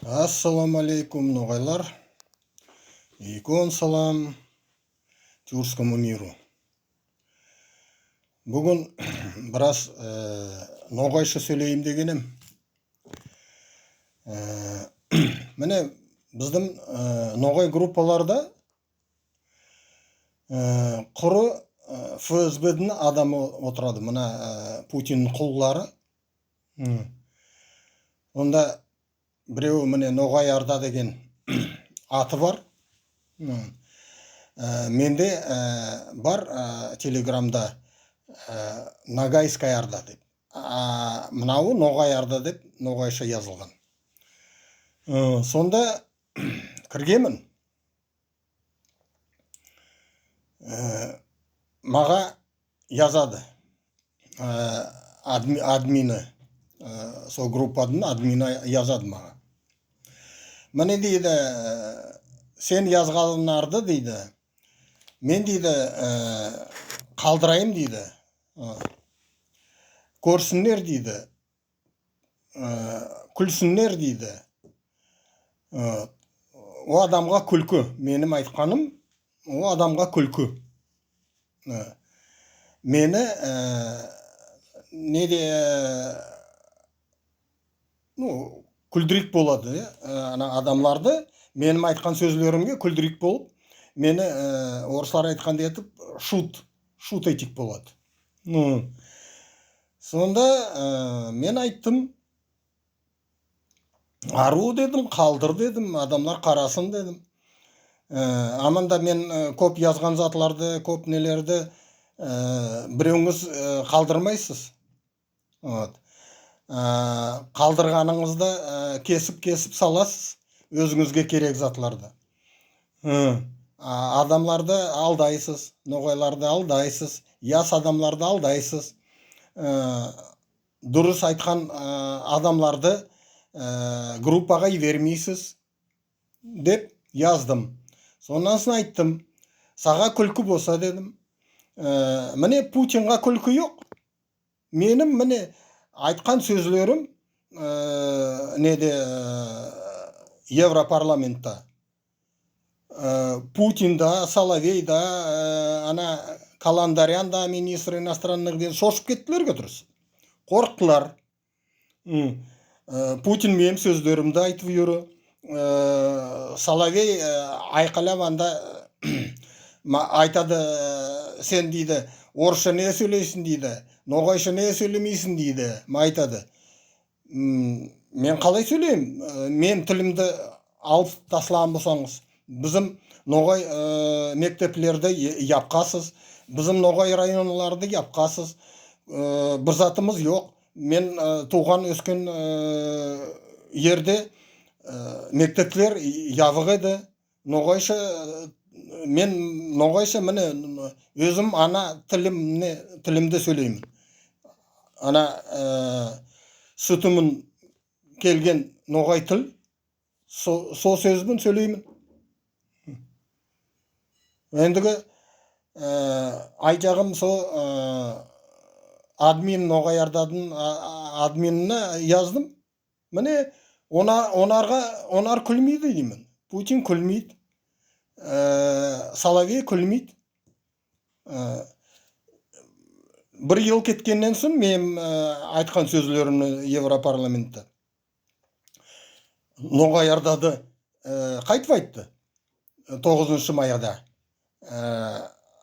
Ассаламу алейкум, ноғайлар. Икон салам тюркскому миру. Бүгін біраз ноғайша сөйлейім дегенім. Міне біздің ноғай группаларда құры ФСБ-дің адамы отырады. Мына Путиннің құллары. Онда біреу міне Ноғай Арда деген аты бар. Менде бар телеграмда Ногайская Арда деп. Мынауы Ноғай Арда деп ноғайша жазылған. Сонда кіргемін. Маға yazады. Админы. Сол группадың админы yazады маға. Міне дейді, сен yazғанарды дейді, мен дейді қалдырайым дейді, көрсінлер дейді, күлсінлер дейді. О адамға күлкі, менің айтқаным, о адамға күлкі. Мені неде күлдірік болады, ана адамларды менің айтқан сөзлерімге күлдірік болып, мені орыстар айтқанда етіп шут етік болады. Сонда мен айттым, ару дедім, қалдыр дедім, адамлар қарасын дедім. Аманда мен көп yazған затларды, көп нелерді біреуіңіз қалдырмайсыз. Қалдырғаныңызды кесіп саласыз, өзіңізге керек затларды. Адамларды алдайсыз, ноғайларды алдайсыз, яс адамларды алдайсыз. Дұрыс айтқан адамларды группаға бермейсіз деп яздым. Сонан соң айттым, саға күлкі болса дедім. Міне Путинға күлкі жоқ. Менің міне айтқан сөзлерім неде Европарламентта. Путинда, Соловейда, ана Каландарянда, министр иностранных дел шошып кеттілер көтіріс. Қорқтылар. Путин менің сөздерімді айтып жүрі. Соловей айқалап анда айтады, сен дейді, орысша не сөйлейсің дейді, ноғайша не сөйлемейсің дейді, айтады. Мен қалай сөйлеймін? Мен тілімді алып таслаған болсаңыз, біздің ноғай мектеплерді япқасыз, біздің ноғай районларды япқасыз, бір затымыз жоқ. Мен туған өскен ерде мектеплер явық еді. Мен ноғайша міне өзім ана тілімді сөйлеймін. Ана сүтімін келген ноғай тіл, сол сөзбен сөйлеймін. Ендігі айтағым сол админ Ноғай Ардадың админіне яздым. Міне онар күлмейді деймін. Путин күлмейді. Соловей күлмейді. Бір ел кеткеннен соң мен айтқан сөзлерімді Европарламентте. Ноғай Ардады қайтып айтты? 9 майда.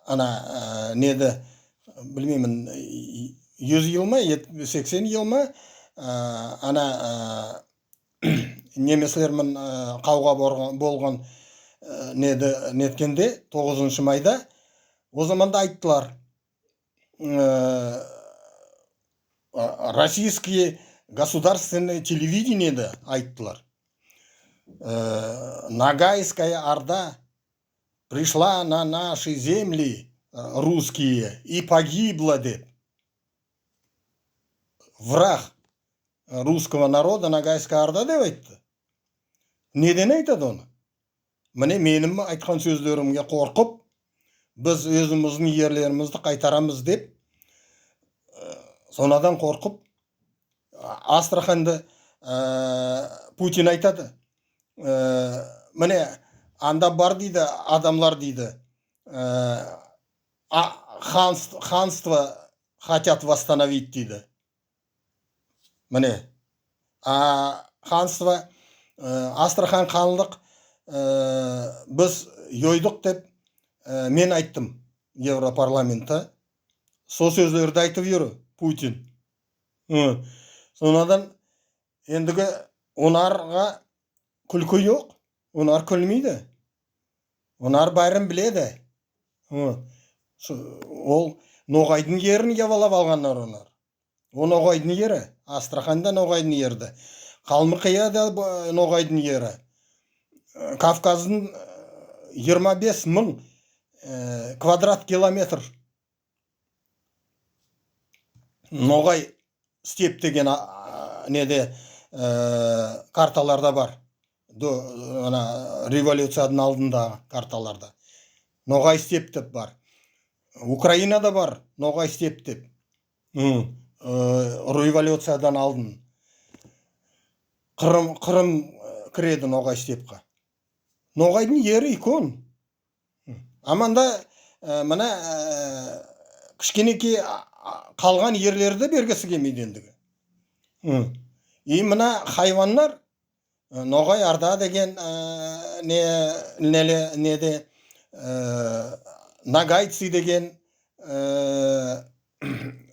Ана неді, білмеймін, 100 ел ма, 80 ел ма, ана немеслермен қауға болған неткенде 9 майда, о заманда айттылар. Российские государственные телевидениеде айттылар. Ногайская Орда пришла на наши земли русские и погибла деп. Враг русского народа Ногайская Орда деп айтты. Неден айтады оны? Міне менің айтқан сөздерімге қорқып, біз өзіміздің ерлерімізді қайтарамыз деп, сонадан қорқып, Астраханьды Путин айтады. міне анда бар дейді адамлар дейді, ханство хотят восстановить дейді. Міне, ханство, Астрахан ханлық біз йойдық деп мен айттым Европарламентта. Сол сөздерді айтып жүр Путин. Сонадан ендігі онарға күлкі жоқ, онар күлмейді. Онар бәрін біледі. Ол ноғайдың ерін кевалап алғандар онар. О ноғайдың ері, Астраханда ноғайдың ерді. Қалмықия ноғайдың ері. Кавказдың 25.000 квадрат километр ноғай степ деген неде карталарда бар. Революцияның алдындағы карталарда. Ноғай степ деп бар. Украинада бар ноғай степ деп. Революциядан алдын. Қырым кіреді ноғай степқа. Ноғайдың ері икон. Аманда мына кішкенеке қалған ерлерді бергісі келмейді ендігі. Мына хайваннар, ноғай арда деген неде, нагайцы деген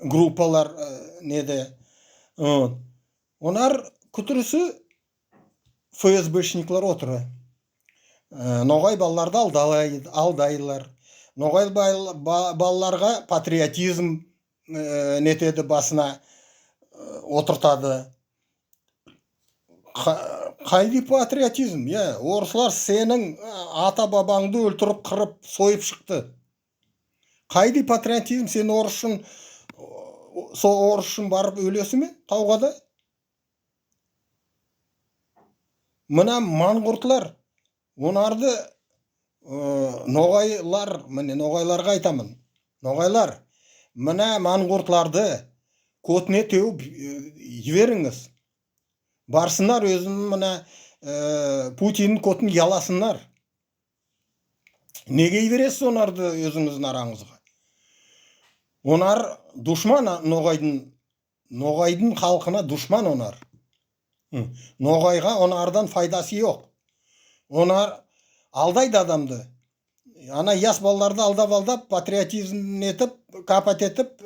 группалар неде. Онар күтірісі ФСБшниклар отыры. Ноғай балаларды алдайлар. Ноғай балаларға патриотизм нетеді, басына отыртады. Қайды патриотизм? Орысылар сенің ата бабаңды өлтіріп, қырып, сойып шықты. Қайды патриотизм? Сен орыс үшін барып өлесі ме тауғада? Мына манғұртлар, онарды ноғайлар, міне ноғайларға айтамын. Ноғайлар, мына манғұртларды көтіне теуіп жіберіңіз. Барсынар өзін мына Путиннің көтін яласынар. Неге жібересіз онарды өзіңіздің араңызға? Онар дұшман, ноғайдың халқына дұшман онар. Ноғайға онардан файдасы жоқ. Онар алдайды адамды. Ана яс балаларды алдап, патриотизм етіп, капат етіп,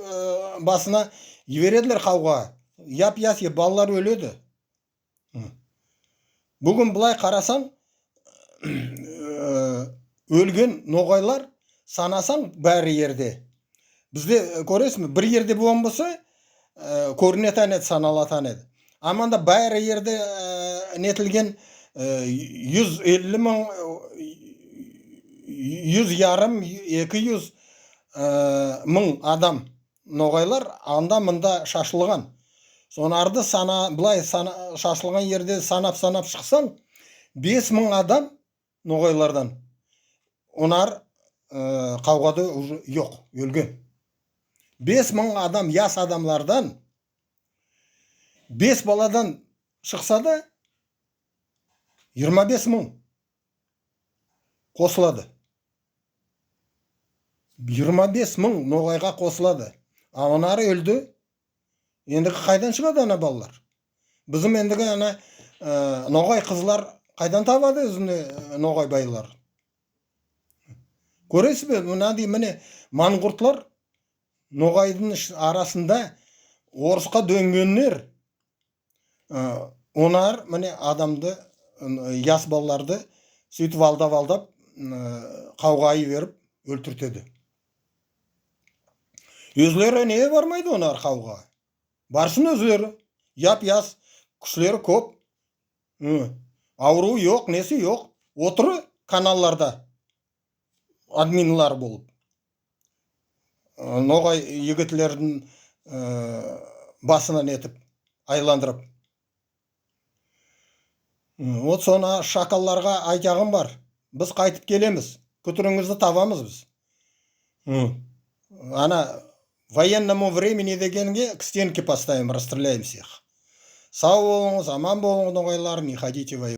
басына жібереділер қауға. Яп-яс балалар өледі. Бүгін бұлай қарасаң, өлген ноғайлар санасаң бәрі ерде. Бізде көресің, бір ерде болған болса, көрінетін еді, саналатын еді. Аманда бәрі ерде нетілген 150 мың, 100-200 мың адам ноғайлар анда-мында шашылған. Сонарды бұлай шашылған ерде санап шықсаң, 5000 адам ноғайлардан. Онар қауғады жоқ, өлген. 5000 адам, яс адамлардан 5 баладан шықса да 25 мың қосылады. 25 мың ноғайға қосылады. Онары өлді. Ендігі қайдан шығады ана балалар? Біздің ендігі ана ноғай қызлар қайдан табады өзіне ноғай байлар? Көресіз бе, міне манғұртлар ноғайдың арасында орысқа дөнгеннер. Онар міне адамды, яс балаларды сөйтіп алдап, қауғайы беріп өлтіртеді. Өзлері неге бармайды онар қауға? Барсын өзлері. Яп-яс, күшілері көп. Ауру жоқ, несі жоқ. Отыры каналларда админлар болып. Ноғай егетлердің басынан етіп, айландырып. От соны шақалларға айтағым бар. Біз қайтып келеміз. Күтіріңізді табамыз біз. Ана военному времени дегенге к стенке поставим, расстреляем всех. Сау болыңыз, аман болыңыз, ноғайлар, не ходите воевать.